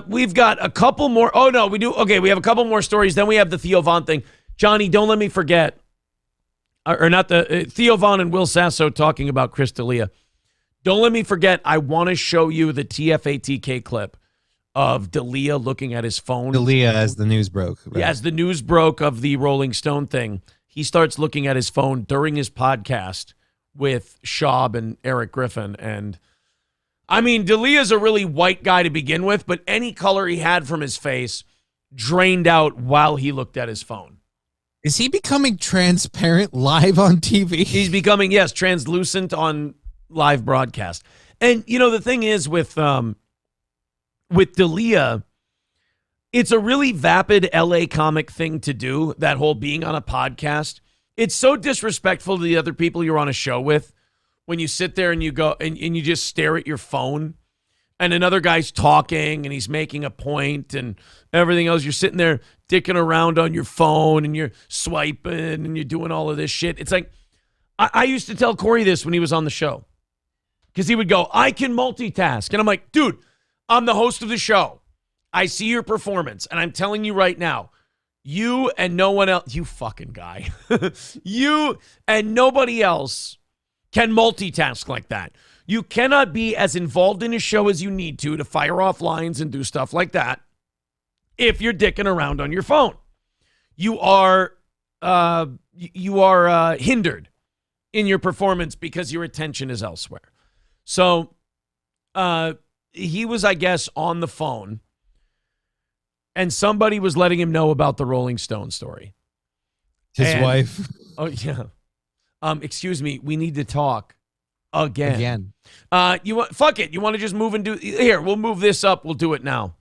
We've got a couple more. Oh, no, we do. Okay, we have a couple more stories. Then we have the Theo Von thing. Johnny, don't let me forget. Or not the Theo Von and Will Sasso talking about Chris D'Elia. Don't let me forget. I want to show you the TFATK clip of D'Elia looking at his phone. D'Elia, as the news broke. Right? Yeah, as the news broke of the Rolling Stone thing, he starts looking at his phone during his podcast with Schaub and Eric Griffin. And I mean, D'Elia's a really white guy to begin with, but any color he had from his face drained out while he looked at his phone. Is he becoming transparent live on TV? He's becoming, yes, translucent on live broadcast. And, you know, the thing is with D'Elia, it's a really vapid LA comic thing to do, that whole being on a podcast. It's so disrespectful to the other people you're on a show with when you sit there and you go and you just stare at your phone and another guy's talking and he's making a point and everything else. You're sitting there dicking around on your phone and you're swiping and you're doing all of this shit. It's like, I used to tell Corey this when he was on the show because he would go, I can multitask. And I'm like, dude, I'm the host of the show. I see your performance. And I'm telling you right now, you and no one else, you fucking guy, you and nobody else can multitask like that. You cannot be as involved in a show as you need to fire off lines and do stuff like that if you're dicking around on your phone. You are hindered in your performance because your attention is elsewhere. So he was, I guess, on the phone and somebody was letting him know about the Rolling Stone story. His wife. Oh, yeah. Excuse me, we need to talk again. Fuck it. You want to just move and do here? We'll move this up. We'll do it now.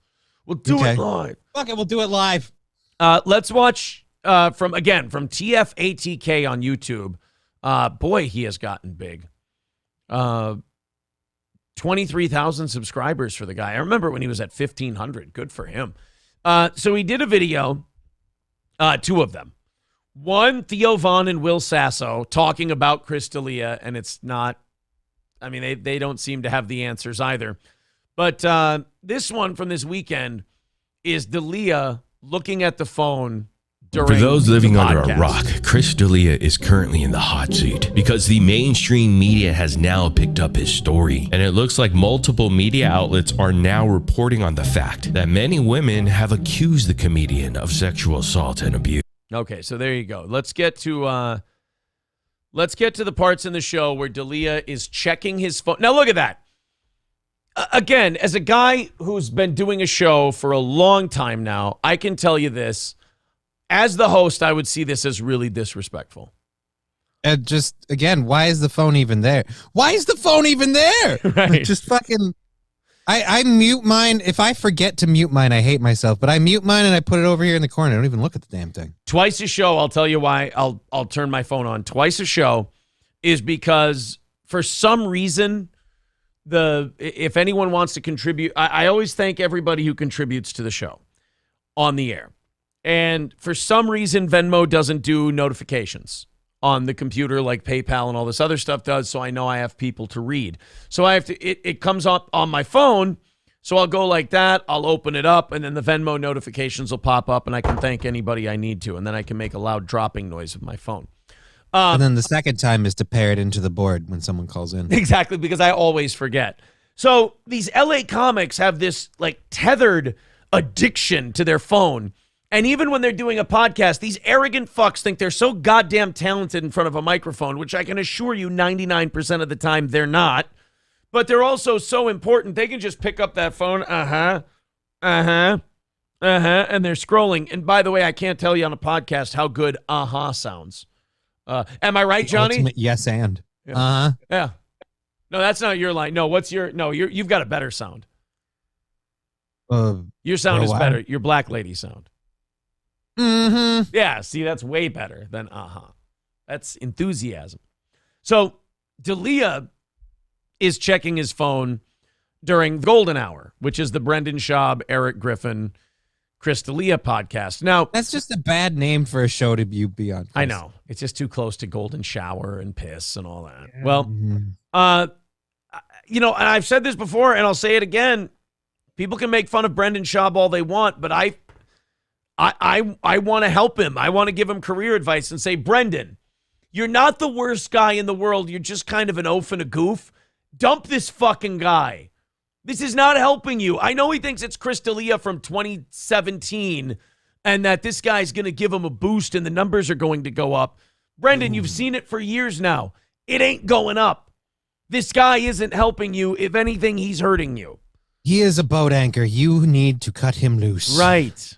We'll do it live. Fuck it. We'll do it live. Let's watch from TFATK on YouTube. Boy, he has gotten big. 23,000 subscribers for the guy. I remember when he was at 1,500. Good for him. So he did a video, two of them. One, Theo Von and Will Sasso talking about Chris D'Elia, and it's not, I mean, they don't seem to have the answers either. But this one from this weekend is D'Elia looking at the phone during For those living under podcast. a rock, Chris D'Elia is currently in the hot seat because the mainstream media has now picked up his story. And it looks like multiple media outlets are now reporting on the fact that many women have accused the comedian of sexual assault and abuse. Okay, so there you go. Let's get to the parts in the show where D'Elia is checking his phone. Now look at that. Again, as a guy who's been doing a show for a long time now, I can tell you this. As the host, I would see this as really disrespectful. And just, again, why is the phone even there? Why is the phone even there? Right. Just fucking... I mute mine. If I forget to mute mine, I hate myself. But I mute mine and I put it over here in the corner. I don't even look at the damn thing. Twice a show, I'll tell you why I'll turn my phone on. Twice a show is because for some reason, if anyone wants to contribute, I always thank everybody who contributes to the show on the air. And for some reason, Venmo doesn't do notifications on the computer like PayPal and all this other stuff does, so I know I have people to read. So I have to, it comes up on my phone, so I'll go like that, I'll open it up, and then the Venmo notifications will pop up, and I can thank anybody I need to, and then I can make a loud dropping noise with my phone. And then the second time is to pair it into the board when someone calls in. Exactly, because I always forget. So these LA comics have this like tethered addiction to their phone. And even when they're doing a podcast, these arrogant fucks think they're so goddamn talented in front of a microphone, which I can assure you 99% of the time they're not. But they're also so important, they can just pick up that phone, and they're scrolling. And by the way, I can't tell you on a podcast how good sounds. Am I right, Johnny? Ultimate yes and. Yeah. Yeah. No, that's not your line. No, you've got a better sound. Your sound is better. Your black lady sound. Mm-hmm. Yeah, see, that's way better than That's enthusiasm. So D'Elia is checking his phone during the Golden Hour, which is the Brendan Schaub, Eric Griffin, Chris D'Elia podcast. Now, that's just a bad name for a show to be on. Chris. I know. It's just too close to Golden Shower and Piss and all that. Yeah. Well, and I've said this before and I'll say it again. People can make fun of Brendan Schaub all they want, but I want to help him. I want to give him career advice and say, Brendan, you're not the worst guy in the world. You're just kind of an oaf and a goof. Dump this fucking guy. This is not helping you. I know he thinks it's Chris D'Elia from 2017 and that this guy's going to give him a boost and the numbers are going to go up. Brendan, you've seen it for years now. It ain't going up. This guy isn't helping you. If anything, he's hurting you. He is a boat anchor. You need to cut him loose. Right.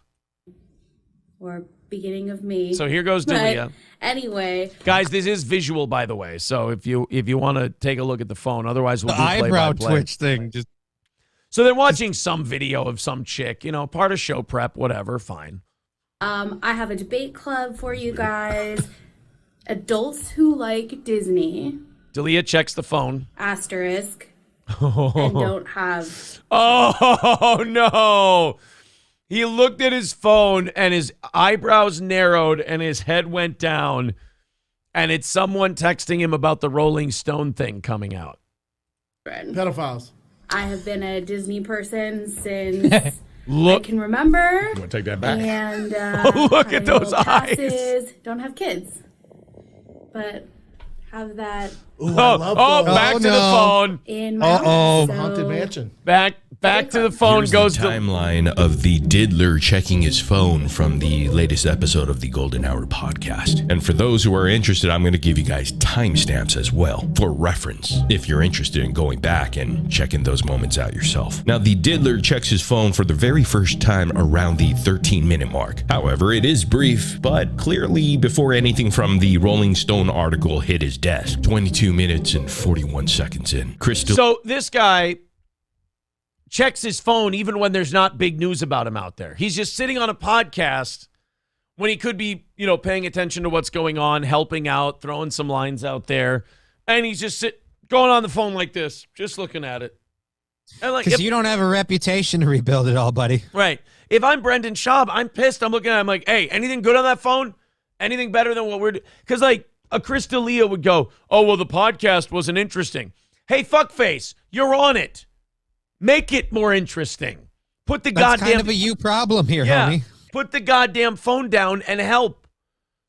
Or beginning of me. So here goes D'Elia. Anyway. Guys, this is visual, by the way. So if you want to take a look at the phone, otherwise we'll The do eyebrow play-by-play. twitch thing. Just So they're watching some video of some chick, part of show prep, whatever, fine. I have a debate club for you guys. Adults who like Disney. D'Elia checks the phone. Asterisk. And don't have. Oh, no. He looked at his phone and his eyebrows narrowed and his head went down. And it's someone texting him about the Rolling Stone thing coming out. Pedophiles. I have been a Disney person since Look. I can remember. I'm going to take that back. And Look at those passes. Don't have kids. But have that Ooh, I love those. back to the no. phone. in my Uh-oh. house. Haunted Mansion. Back to the phone Here's goes the to timeline of the diddler checking his phone from the latest episode of the Golden Hour podcast. And for those who are interested, I'm going to give you guys timestamps as well for reference if you're interested in going back and checking those moments out yourself. Now, the diddler checks his phone for the very first time around the 13-minute mark. However, it is brief, but clearly before anything from the Rolling Stone article hit his desk. 22 minutes and 41 seconds in. Crystal. So this guy checks his phone even when there's not big news about him out there. He's just sitting on a podcast when he could be, paying attention to what's going on, helping out, throwing some lines out there. And he's just going on the phone like this, just looking at it. And because you don't have a reputation to rebuild it all, buddy. Right. If I'm Brendan Schaub, I'm pissed. I'm looking at him like, hey, anything good on that phone? Anything better than what we're doing? Because a Chris D'Elia would go, oh, well, the podcast wasn't interesting. Hey, fuckface, you're on it. Make it more interesting. Put the That's goddamn... kind of a you problem here, homie. Put the goddamn phone down and help.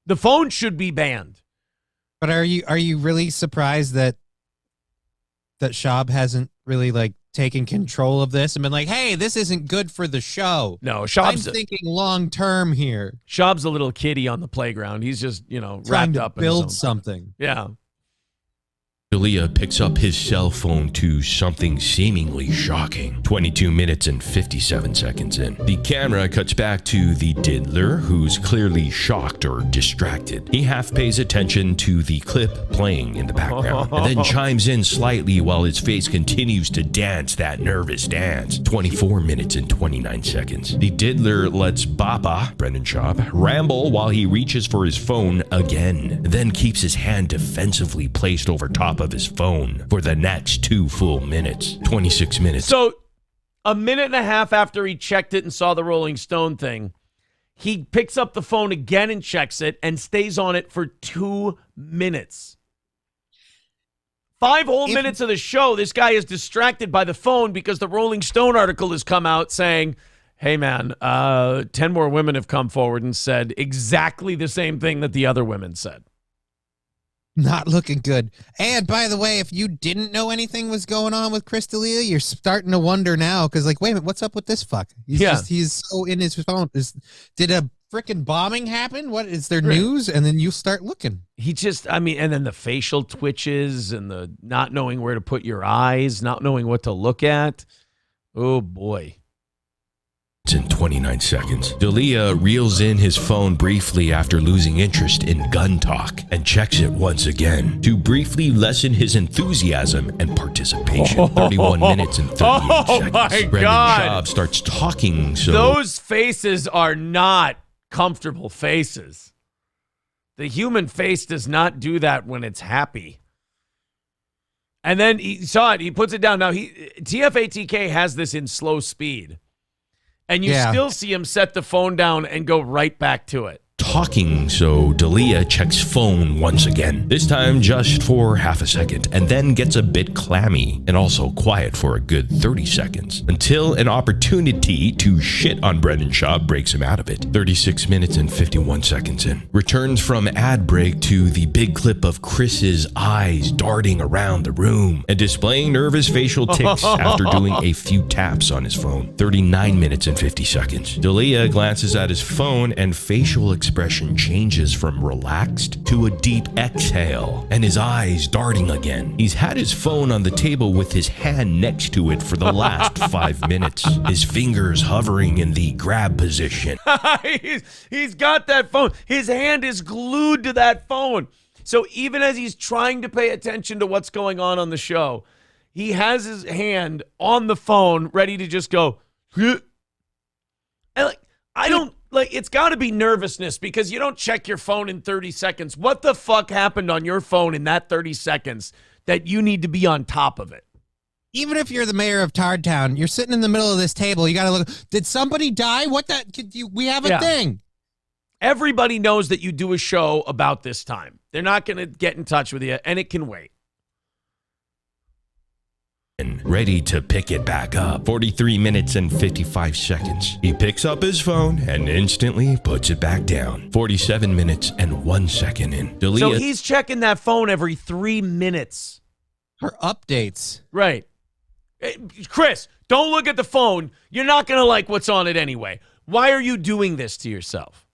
The phone should be banned. But are you really surprised that Schaub hasn't really taken control of this and been like, hey, this isn't good for the show? No, I'm Schaub's thinking long term here. Schaub's a little kiddie on the playground. He's just, wrapped Trying to up in his own build something. Yeah. D'Elia picks up his cell phone to something seemingly shocking. 22 minutes and 57 seconds in. The camera cuts back to the diddler, who's clearly shocked or distracted. He half pays attention to the clip playing in the background, and then chimes in slightly while his face continues to dance that nervous dance. 24 minutes and 29 seconds. The diddler lets Baba, Brendan Schaub, ramble while he reaches for his phone again, then keeps his hand defensively placed over top of his phone for the next 2 full minutes. 26 minutes. So a minute and a half after he checked it and saw the Rolling Stone thing, he picks up the phone again and checks it and stays on it for 2 minutes. 5 whole minutes of the show, this guy is distracted by the phone because the Rolling Stone article has come out saying, hey, man, 10 more women have come forward and said exactly the same thing that the other women said. Not looking good. And by the way, if you didn't know anything was going on with Chris D'Elia, you're starting to wonder now because, wait a minute, what's up with this fuck? He's so in his phone. Did a freaking bombing happen? What is there news? And then you start looking. He just, and then the facial twitches and the not knowing where to put your eyes, not knowing what to look at. Oh, boy. In 29 seconds. D'Elia reels in his phone briefly after losing interest in gun talk and checks it once again to briefly lessen his enthusiasm and participation. 31 minutes and 38 seconds. My Brendan God. Schaub starts talking so... Those faces are not comfortable faces. The human face does not do that when it's happy. And then he saw it. He puts it down. Now, TFATK has this in slow speed. And you still see him set the phone down and go right back to it. talking, so D'Elia checks phone once again, this time just for half a second, and then gets a bit clammy and also quiet for a good 30 seconds until an opportunity to shit on Brendan Schaub breaks him out of it. 36 minutes and 51 seconds in. Returns from ad break to the big clip of Chris's eyes darting around the room and displaying nervous facial tics after doing a few taps on his phone. 39 minutes and 50 seconds. D'Elia glances at his phone and facial expression changes from relaxed to a deep exhale and his eyes darting again. He's had his phone on the table with his hand next to it for the last 5 minutes, his fingers hovering in the grab position. He's got that phone. His hand is glued to that phone. So even as he's trying to pay attention to what's going on the show, he has his hand on the phone ready to just go. And it's got to be nervousness because you don't check your phone in 30 seconds. What the fuck happened on your phone in that 30 seconds that you need to be on top of it? Even if you're the mayor of Tardtown, you're sitting in the middle of this table. You got to look. Did somebody die? We have a thing. Everybody knows that you do a show about this time. They're not going to get in touch with you, and it can wait. Ready to pick it back up. 43 minutes and 55 seconds. He picks up his phone and instantly puts it back down. 47 minutes and 1 second in. D'Elia. So he's checking that phone every 3 minutes. For updates. Right. Chris, don't look at the phone. You're not going to like what's on it anyway. Why are you doing this to yourself?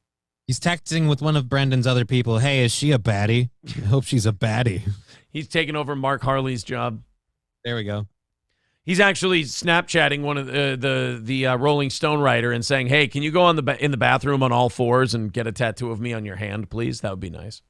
He's texting with one of Brendan's other people. Hey, is she a baddie? I hope she's a baddie. He's taking over Mark Harley's job. There we go. He's actually Snapchatting one of the Rolling Stone writer and saying, "Hey, can you go in the bathroom on all fours and get a tattoo of me on your hand, please? That would be nice."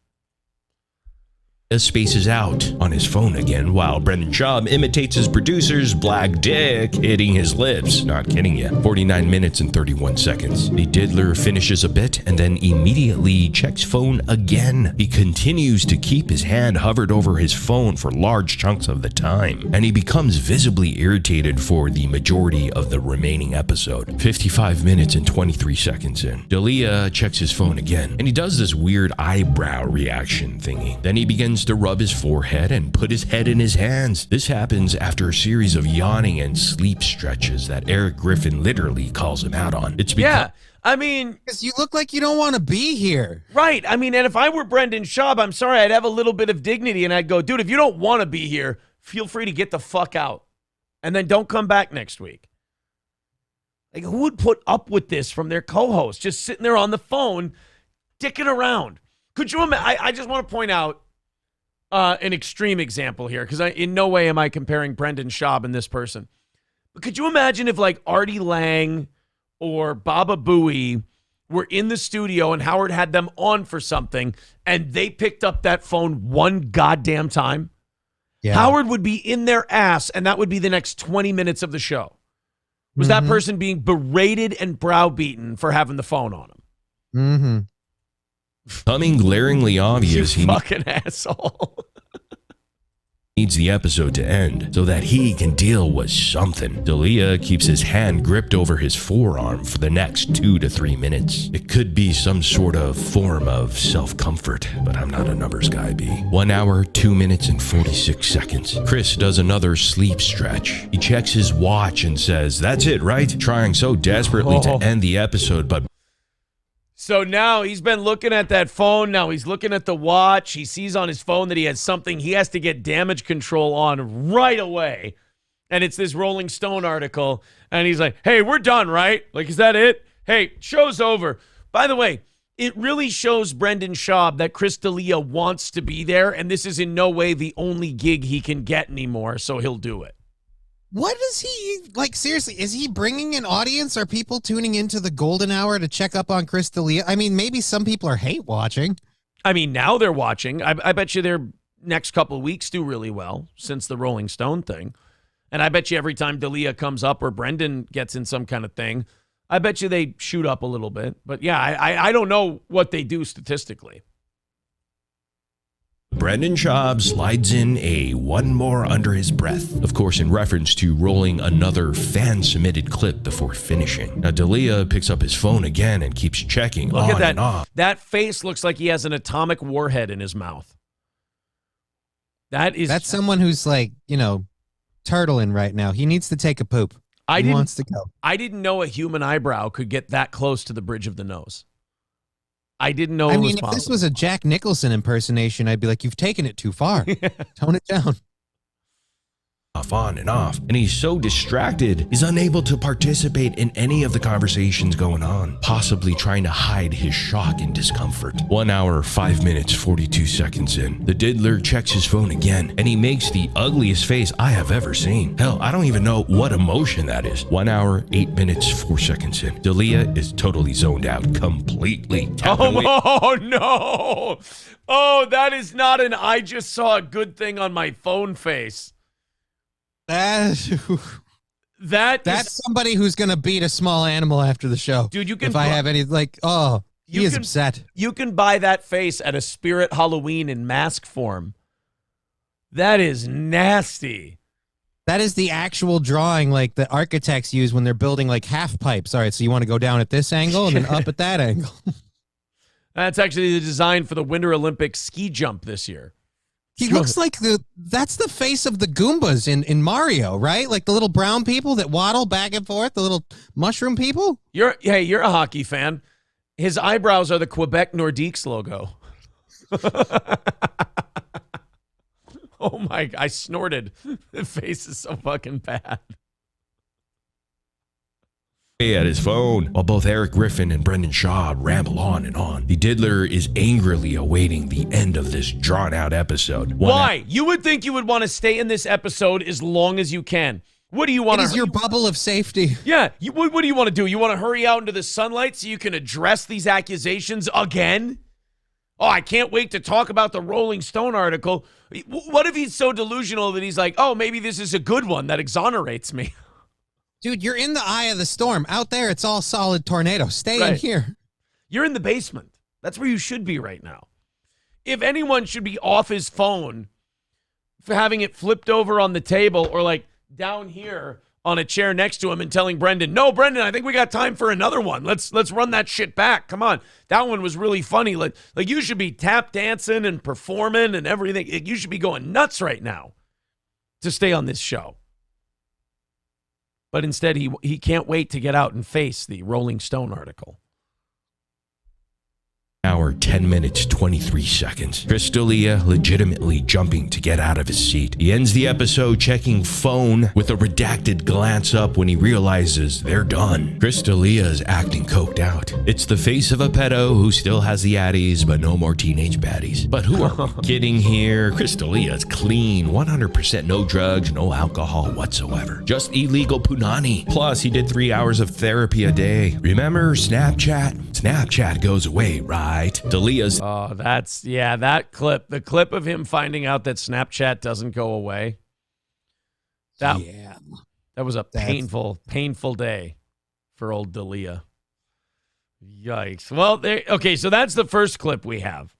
Spaces out on his phone again while Brendan Schaub imitates his producer's black dick hitting his lips. Not kidding you. 49 minutes and 31 seconds. The diddler finishes a bit and then immediately checks phone again. He continues to keep his hand hovered over his phone for large chunks of the time, and he becomes visibly irritated for the majority of the remaining episode. 55 minutes and 23 seconds in. D'Elia checks his phone again, and he does this weird eyebrow reaction thingy. Then he begins to rub his forehead and put his head in his hands. This happens after a series of yawning and sleep stretches that Eric Griffin literally calls him out on. It's because because you look like you don't want to be here. Right. I mean, and if I were Brendan Schaub, I'm sorry, I'd have a little bit of dignity and I'd go, dude, if you don't want to be here, feel free to get the fuck out. And then don't come back next week. Like, who would put up with this from their co-host? Just sitting there on the phone, dicking around. Could you imagine? I just want to point out an extreme example here, because in no way am I comparing Brendan Schaub and this person. But could you imagine if like Artie Lang or Baba Booey were in the studio and Howard had them on for something and they picked up that phone one goddamn time? Yeah. Howard would be in their ass and that would be the next 20 minutes of the show. Was that person being berated and browbeaten for having the phone on him? Mm-hmm. Becoming glaringly obvious, you fucking asshole. Needs the episode to end so that he can deal with something. D'Elia keeps his hand gripped over his forearm for the next 2 to 3 minutes. It could be some sort of form of self-comfort, but I'm not a numbers guy, B. 1 hour, 2 minutes, and 46 seconds. Chris does another sleep stretch. He checks his watch and says, "That's it, right?" Trying so desperately to end the episode, but so now he's been looking at that phone. Now he's looking at the watch. He sees on his phone that he has something he has to get damage control on right away. And it's this Rolling Stone article. And he's like, "Hey, we're done, right? Like, is that it? Hey, show's over." By the way, it really shows Brendan Schaub that Chris D'Elia wants to be there. And this is in no way the only gig he can get anymore. So he'll do it. What is he, like, seriously, is he bringing an audience? Are people tuning into the golden hour to check up on Chris D'Elia? I mean, maybe some people are hate watching. I mean, now they're watching. I bet you their next couple of weeks do really well since the Rolling Stone thing. And I bet you every time D'Elia comes up or Brendan gets in some kind of thing, I bet you they shoot up a little bit. But yeah, I don't know what they do statistically. Brendan Schaub slides in a one more under his breath, of course in reference to rolling another fan-submitted clip before finishing. Now D'Elia picks up his phone again and keeps checking. Look at that. And on. That face looks like he has an atomic warhead in his mouth. That's someone who's like, turtling right now. He needs to take a poop. He wants to go. I didn't know a human eyebrow could get that close to the bridge of the nose. I didn't know I it mean, was if possible. this was a Jack Nicholson impersonation, I'd be like, you've taken it too far. Tone it down. On and off, and he's so distracted he's unable to participate in any of the conversations going on, possibly trying to hide his shock and discomfort. 1 hour, 5 minutes, 42 seconds in, the diddler checks his phone again, and he makes the ugliest face I have ever seen. Hell, I don't even know what emotion that is. 1 hour, 8 minutes, 4 seconds in, D'Elia is totally zoned out completely. Oh no! Oh, that is not an I just saw a good thing on my phone face. That's somebody who's gonna beat a small animal after the show. Dude, you can. If I have any, he is upset. You can buy that face at a Spirit Halloween in mask form. That is nasty. That is the actual drawing, like the architects use when they're building like half pipes. All right, so you want to go down at this angle and then up at that angle. That's actually the design for the Winter Olympic ski jump this year. He looks like that's the face of the Goombas in Mario, right? Like the little brown people that waddle back and forth, the little mushroom people. You're a hockey fan. His eyebrows are the Quebec Nordiques logo. Oh my, I snorted. The face is so fucking bad. At his phone, while both Eric Griffin and Brendan Schaub ramble on and on. The diddler is angrily awaiting the end of this drawn-out episode. Why? You would think you would want to stay in this episode as long as you can. What do you want to? It is your bubble of safety. Yeah. What do you want to do? You want to hurry out into the sunlight so you can address these accusations again? Oh, I can't wait to talk about the Rolling Stone article. What if he's so delusional that he's like, oh, maybe this is a good one that exonerates me? Dude, you're in the eye of the storm. Out there, it's all solid tornado. Stay in here. You're in the basement. That's where you should be right now. If anyone should be off his phone for having it flipped over on the table or like down here on a chair next to him and telling Brendan, no, Brendan, I think we got time for another one. Let's run that shit back. Come on. That one was really funny. Like you should be tap dancing and performing and everything. You should be going nuts right now to stay on this show. But instead, he can't wait to get out and face the Rolling Stone article. Hour, 10 minutes, 23 seconds. Chris D'Elia legitimately jumping to get out of his seat. He ends the episode checking phone with a redacted glance up when he realizes they're done. Chris D'Elia is acting coked out. It's the face of a pedo who still has the addies, but no more teenage baddies. But who are we kidding here? Chris D'Elia is clean, 100% no drugs, no alcohol whatsoever. Just illegal punani. Plus, he did 3 hours of therapy a day. Remember Snapchat? Snapchat goes away, right? D'Elia's. Oh, that clip. The clip of him finding out that Snapchat doesn't go away. That was a painful day for old D'Elia. Yikes. Well, okay, so that's the first clip we have.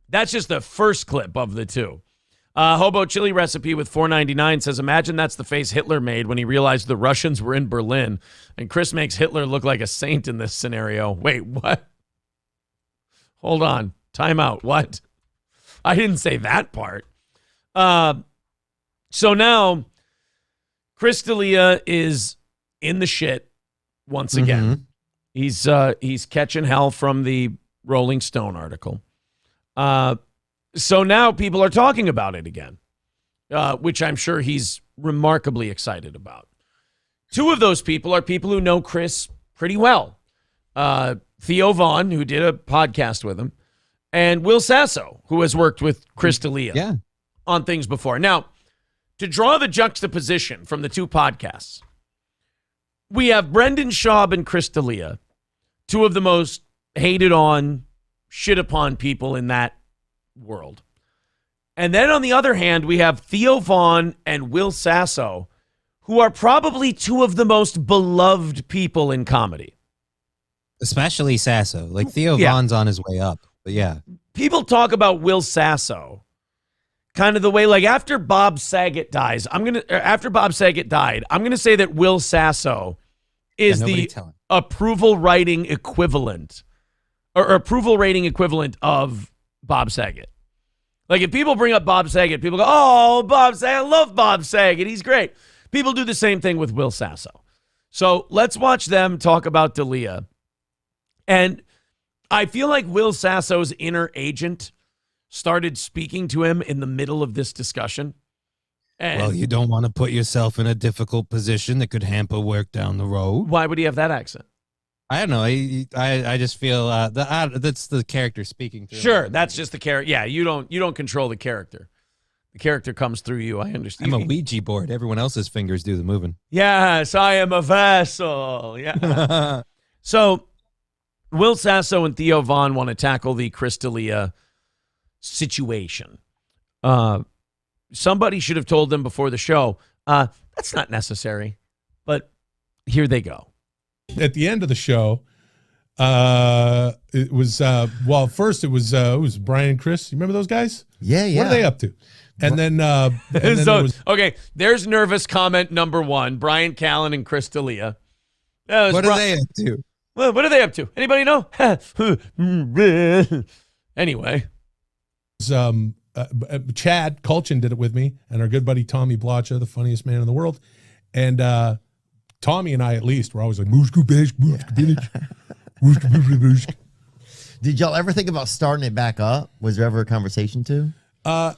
That's just the first clip of the two. Hobo Chili Recipe with $4.99 says, imagine that's the face Hitler made when he realized the Russians were in Berlin. And Chris makes Hitler look like a saint in this scenario. Wait, what? Hold on. Time out. What? I didn't say that part. So now, Chris D'Elia is in the shit once again. He's catching hell from the Rolling Stone article. So now people are talking about it again, which I'm sure he's remarkably excited about. Two of those people are people who know Chris pretty well. Theo Von, who did a podcast with him, and Will Sasso, who has worked with Chris D'Elia on things before. Now, to draw the juxtaposition from the two podcasts, we have Brendan Schaub and Chris D'Elia, two of the most hated on, shit upon people in that world. And then on the other hand, we have Theo Von and Will Sasso, who are probably two of the most beloved people in comedy. Especially Sasso. Like Theo Von's on his way up. But yeah. people talk about Will Sasso kind of the way, like after Bob Saget died, I'm going to say that Will Sasso is the approval rating equivalent of Bob Saget. Like if people bring up Bob Saget, people go, oh, Bob Saget, I love Bob Saget. He's great. People do the same thing with Will Sasso. So let's watch them talk about D'Elia. And I feel like Will Sasso's inner agent started speaking to him in the middle of this discussion. And well, you don't want to put yourself in a difficult position that could hamper work down the road. Why would he have that accent? I don't know. I just feel that's the character speaking through. Sure, that's just the character. Yeah, you don't control the character. The character comes through you. I understand. I'm a Ouija board. Everyone else's fingers do the moving. Yes, I am a vessel. Yeah. So Will Sasso and Theo Von want to tackle the Chris D'Elia situation. Somebody should have told them before the show, that's not necessary. But here they go. At the end of the show, it was first it was Brian and Chris. You remember those guys? Yeah. What are they up to? And then, okay, there's nervous comment number one. Brian Callen and Chris D'Elia. What are they up to? Well, what are they up to? Anybody know? Anyway. Chad Kulchin did it with me, and our good buddy Tommy Blacha, the funniest man in the world. And Tommy and I, at least, were always like, Did y'all ever think about starting it back up? Was there ever a conversation too?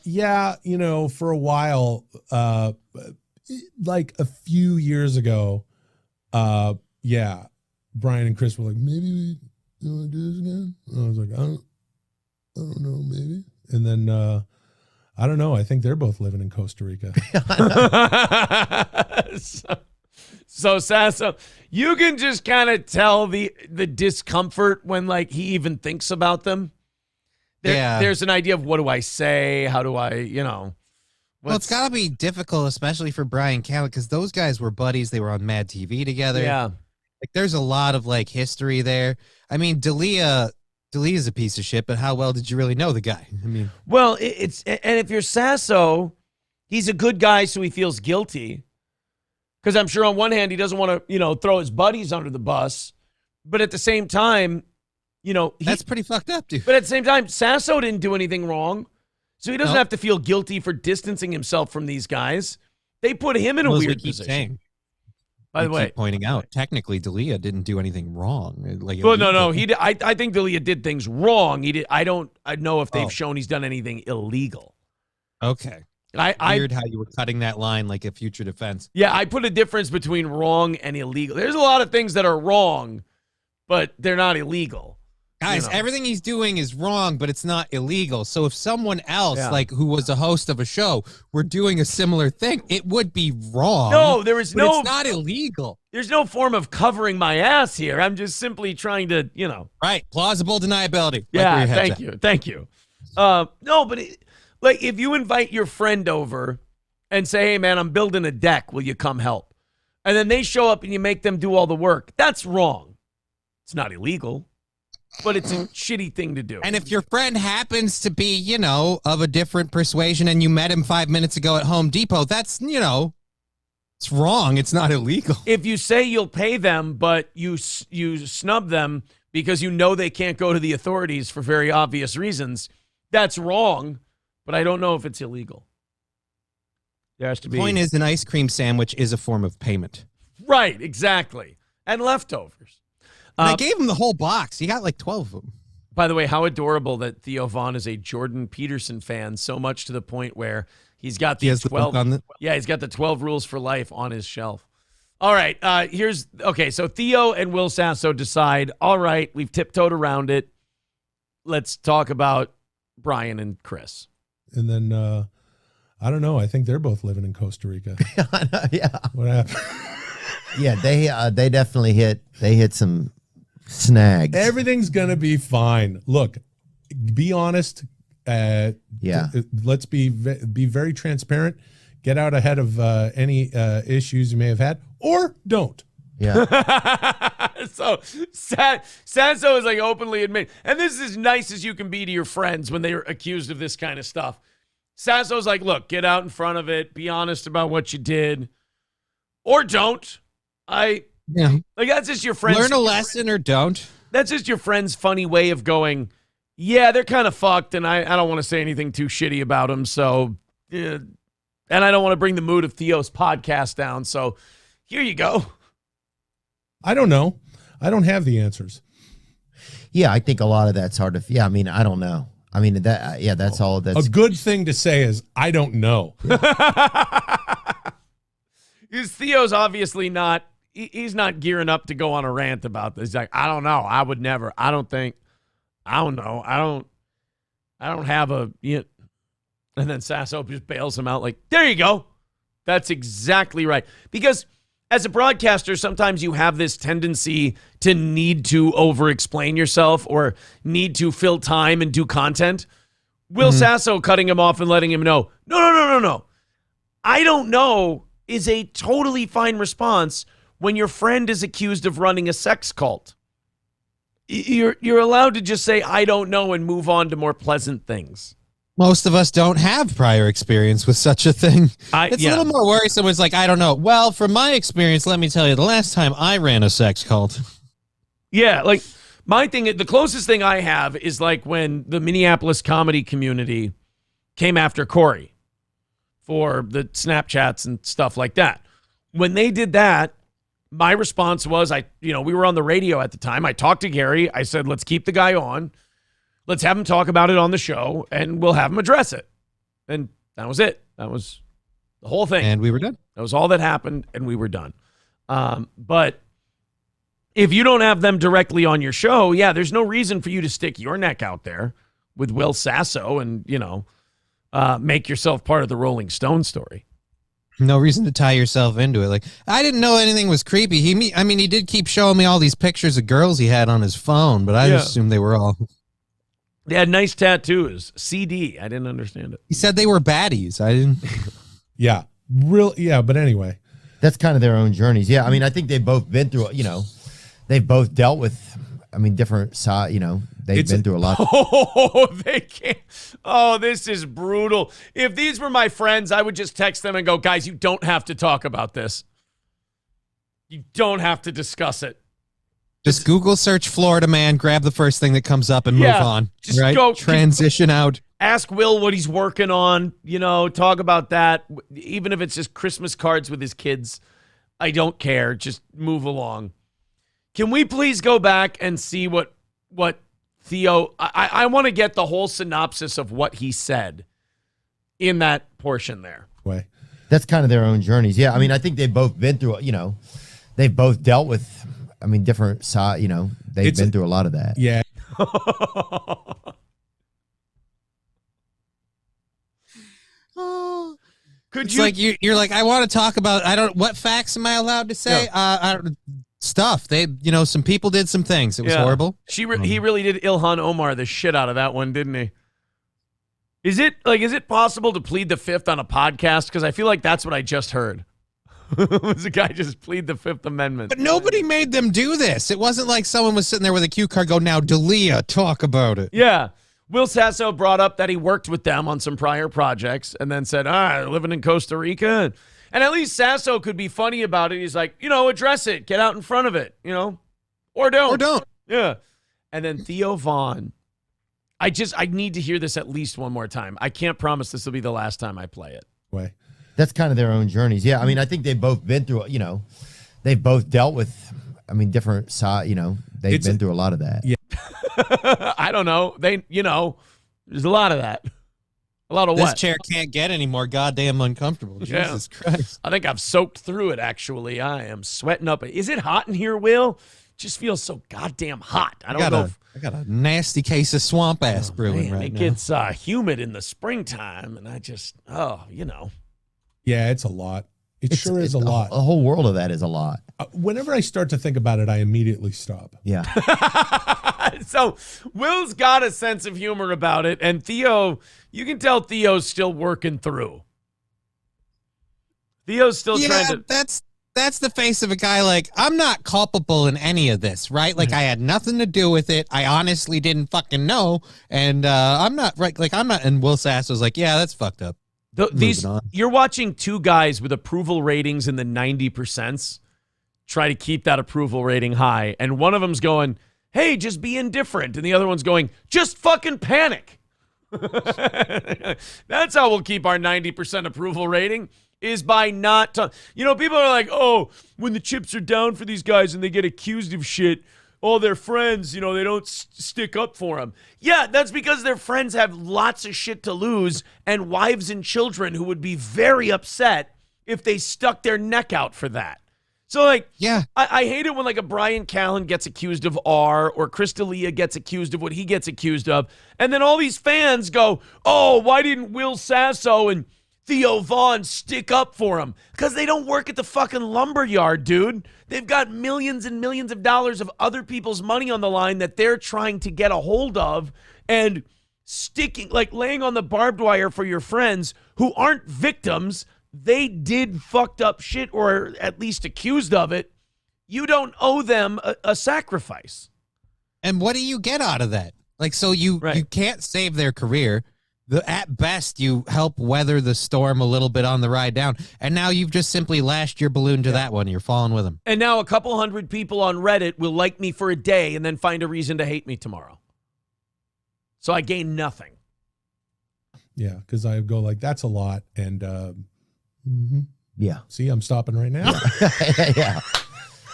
Yeah, for a while, like a few years ago, yeah, Brian and Chris were like, maybe we want to do this again? And I was like, I don't know, maybe. And then, I don't know. I think they're both living in Costa Rica. So Sasso, you can just kind of tell the discomfort when like he even thinks about them. There's an idea of what do I say? How do I, Well, it's got to be difficult, especially for Brian Callen, because those guys were buddies. They were on Mad TV together. Yeah. Like, there's a lot of like history there. I mean, D'Elia's a piece of shit, but how well did you really know the guy? I mean, well, and if you're Sasso, he's a good guy, so he feels guilty. Because I'm sure on one hand, he doesn't want to, throw his buddies under the bus. But at the same time, that's pretty fucked up, dude. But at the same time, Sasso didn't do anything wrong. So he doesn't have to feel guilty for distancing himself from these guys. They put him in a weird position. Saying. By the way, pointing out, technically, D'Elia didn't do anything wrong. Like, well, no, he did. I think D'Elia did things wrong. He did. I know if they've shown he's done anything illegal. Okay. Weird how you were cutting that line like a future defense. Yeah, I put a difference between wrong and illegal. There's a lot of things that are wrong, but they're not illegal. Guys, everything he's doing is wrong, but it's not illegal. So if someone else, like who was a host of a show, were doing a similar thing, it would be wrong. No, it's not illegal. There's no form of covering my ass here. I'm just simply trying to, Right. Plausible deniability. Yeah, thank you. No, but like if you invite your friend over and say, hey, man, I'm building a deck. Will you come help? And then they show up and you make them do all the work. That's wrong. It's not illegal. But it's a shitty thing to do. And if your friend happens to be, of a different persuasion and you met him 5 minutes ago at Home Depot, that's, it's wrong. It's not illegal. If you say you'll pay them, but you snub them because they can't go to the authorities for very obvious reasons, that's wrong. But I don't know if it's illegal. There has to be. The point is, an ice cream sandwich is a form of payment. Right, exactly. And leftovers. I gave him the whole box. He got like 12 of them. By the way, how adorable that Theo Von is a Jordan Peterson fan, so much to the point where he's got the 12. He's got the 12 rules for life on his shelf. All right, so Theo and Will Sasso decide, all right, we've tiptoed around it. Let's talk about Brian and Chris. And then, I don't know. I think they're both living in Costa Rica. Yeah. What happened? Yeah, they definitely hit some snags. Everything's going to be fine. Look, be honest. Let's be very transparent. Get out ahead of any issues you may have had, or don't. Yeah. So Sasso is like openly admit, and this is as nice as you can be to your friends when they're accused of this kind of stuff. Sasso's like, look, get out in front of it, be honest about what you did, or don't. Like that's just your friends. Learn a lesson or don't. That's just your friend's funny way of going, yeah, they're kind of fucked, and I don't want to say anything too shitty about them. So, and I don't want to bring the mood of Theo's podcast down. So, here you go. I don't know. I don't have the answers. Yeah, I think a lot of that's hard to. Yeah, I mean, I don't know. I mean, that. Yeah, that's all. That's a good thing to say is I don't know. Because Theo's obviously not. He's not gearing up to go on a rant about this. He's like, I don't know. I would never. I don't think. I don't know. I don't have a. You know. And then Sasso just bails him out like, there you go. That's exactly right. Because as a broadcaster, sometimes you have this tendency to need to over-explain yourself or need to fill time and do content. Will Sasso cutting him off and letting him know, no. I don't know is a totally fine response when your friend is accused of running a sex cult. You're allowed to just say, I don't know, and move on to more pleasant things. Most of us don't have prior experience with such a thing. It's a little more worrisome. It's like, I don't know. Well, from my experience, let me tell you, the last time I ran a sex cult. Yeah, like my thing, the closest thing I have is like when the Minneapolis comedy community came after Corey for the Snapchats and stuff like that. When they did that, my response was, we were on the radio at the time. I talked to Gary. I said, let's keep the guy on. Let's have him talk about it on the show, and we'll have him address it. And that was it. That was the whole thing. And we were done. That was all that happened, and we were done. But if you don't have them directly on your show, yeah, there's no reason for you to stick your neck out there with Will Sasso and, make yourself part of the Rolling Stone story. No reason to tie yourself into it. Like, I didn't know anything was creepy. He did keep showing me all these pictures of girls he had on his phone, but I just assumed they were all... They had nice tattoos. CD. I didn't understand it. He said they were baddies. I didn't. Yeah. But anyway. That's kind of their own journeys. Yeah. I mean, I think they've both been through, they've both dealt with, different side, they've been through a lot. Oh, they can't. Oh, this is brutal. If these were my friends, I would just text them and go, guys, you don't have to talk about this. You don't have to discuss it. Just Google search Florida man, grab the first thing that comes up and move on. Just right? go transition out. Ask Will what he's working on, talk about that. Even if it's just Christmas cards with his kids, I don't care. Just move along. Can we please go back and see what Theo, I want to get the whole synopsis of what he said in that portion there. That's kind of their own journeys. Yeah. I mean, I think they've both been through, they've both dealt with, different side, they've been through a lot of that. Yeah. You're like, I want to talk about, what facts am I allowed to say? Stuff. They, some people did some things. It was horrible. He really did Ilhan Omar the shit out of that one, didn't he? Is it possible to plead the fifth on a podcast? Because I feel like that's what I just heard. Was the guy just plead the Fifth Amendment? But nobody made them do this. It wasn't like someone was sitting there with a cue card go, now, D'Elia, talk about it. Yeah. Will Sasso brought up that he worked with them on some prior projects and then said, living in Costa Rica. And at least Sasso could be funny about it. He's like, address it. Get out in front of it, or don't. Or don't. Yeah. And then Theo Von. I need to hear this at least one more time. I can't promise this will be the last time I play it. That's kind of their own journeys. Yeah. I mean, I think they've both been through, they've both dealt with, different side, they've been through a lot of that. Yeah. I don't know. There's a lot of that. A lot of this what? This chair can't get any more goddamn uncomfortable. Jesus Christ. I think I've soaked through it, actually. I am sweating up. Is it hot in here, Will? Just feels so goddamn hot. I got a nasty case of swamp ass brewing right now. It gets humid in the springtime, and I just, Yeah, it's a lot. It sure is a lot. The whole world of that is a lot. Whenever I start to think about it, I immediately stop. Yeah. So Will's got a sense of humor about it, and Theo, you can tell Theo's still working through. Theo's still trying to. That's that's the face of a guy like, I'm not culpable in any of this, right? Like, I had nothing to do with it. I honestly didn't fucking know. And I'm not, right? Like, I'm not. And Will Sasso was like, yeah, that's fucked up. You're watching two guys with approval ratings in the 90% try to keep that approval rating high. And one of them's going, hey, just be indifferent. And the other one's going, just fucking panic. That's how we'll keep our 90% approval rating. Is by not, people are like, oh, when the chips are down for these guys and they get accused of shit, all their friends, they don't stick up for them. Yeah, that's because their friends have lots of shit to lose and wives and children who would be very upset if they stuck their neck out for that. So, like, yeah, I hate it when, like, a Brian Callen gets accused of R or Chris D'Elia gets accused of what he gets accused of. And then all these fans go, oh, why didn't Will Sasso and Theo Von stick up for him? Because they don't work at the fucking lumberyard, dude. They've got millions and millions of dollars of other people's money on the line that they're trying to get a hold of, and laying on the barbed wire for your friends who aren't victims. They did fucked up shit, or at least accused of it. You don't owe them a sacrifice. And what do you get out of that? Like, so you can't save their career. At best, you help weather the storm a little bit on the ride down. And now you've just simply lashed your balloon to that one. You're falling with them. And now a couple hundred people on Reddit will like me for a day and then find a reason to hate me tomorrow. So I gain nothing. Yeah, because I go like, that's a lot. And yeah. See, I'm stopping right now. Yeah.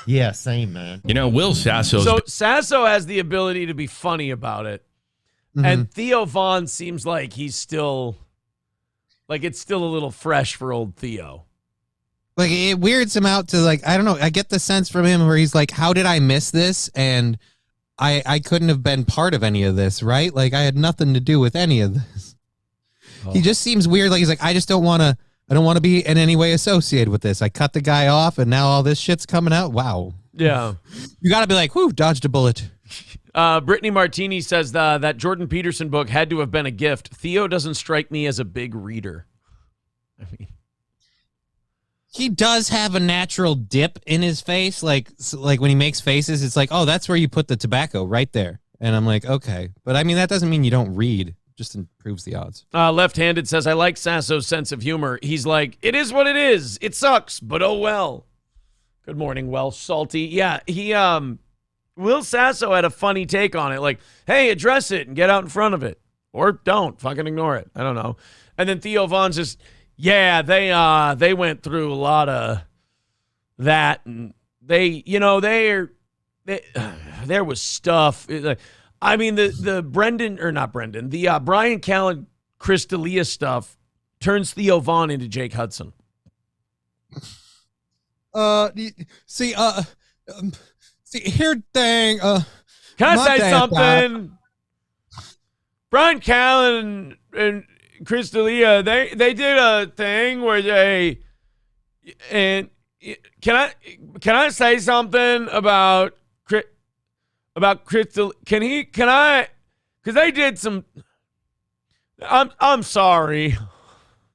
Yeah, same, man. Will Sasso. So Sasso has the ability to be funny about it. Mm-hmm. And Theo Von seems like he's still, like, it's still a little fresh for old Theo. Like, it weirds him out to, like, I don't know. I get the sense from him where he's like, how did I miss this? And I couldn't have been part of any of this, right? Like, I had nothing to do with any of this. Oh. He just seems weird. Like, he's like, I don't want to be in any way associated with this. I cut the guy off and now all this shit's coming out. Wow. Yeah. You got to be like, whoo, dodged a bullet. Brittany Martini says that Jordan Peterson book had to have been a gift. Theo doesn't strike me as a big reader. I mean, he does have a natural dip in his face. Like when he makes faces, it's like, oh, that's where you put the tobacco right there. And I'm like, okay. But I mean, that doesn't mean you don't read. Just improves the odds. Left-handed says, I like Sasso's sense of humor. He's like, it is what it is. It sucks, but oh well. Good morning, Welsh Salty. Yeah, Will Sasso had a funny take on it. Like, hey, address it and get out in front of it. Or don't. Fucking ignore it. I don't know. And then Theo Von's just, yeah, they went through a lot of that. And there was stuff. I mean, the Brian Callen, Chris D'Elia stuff turns Theo Von into Jake Hudson. See, here thing. Can I say something? Brian Callen and Chris D'Elia, they did a thing where can I say something about Chris D'Elia? Can I? Because they did some. I'm sorry.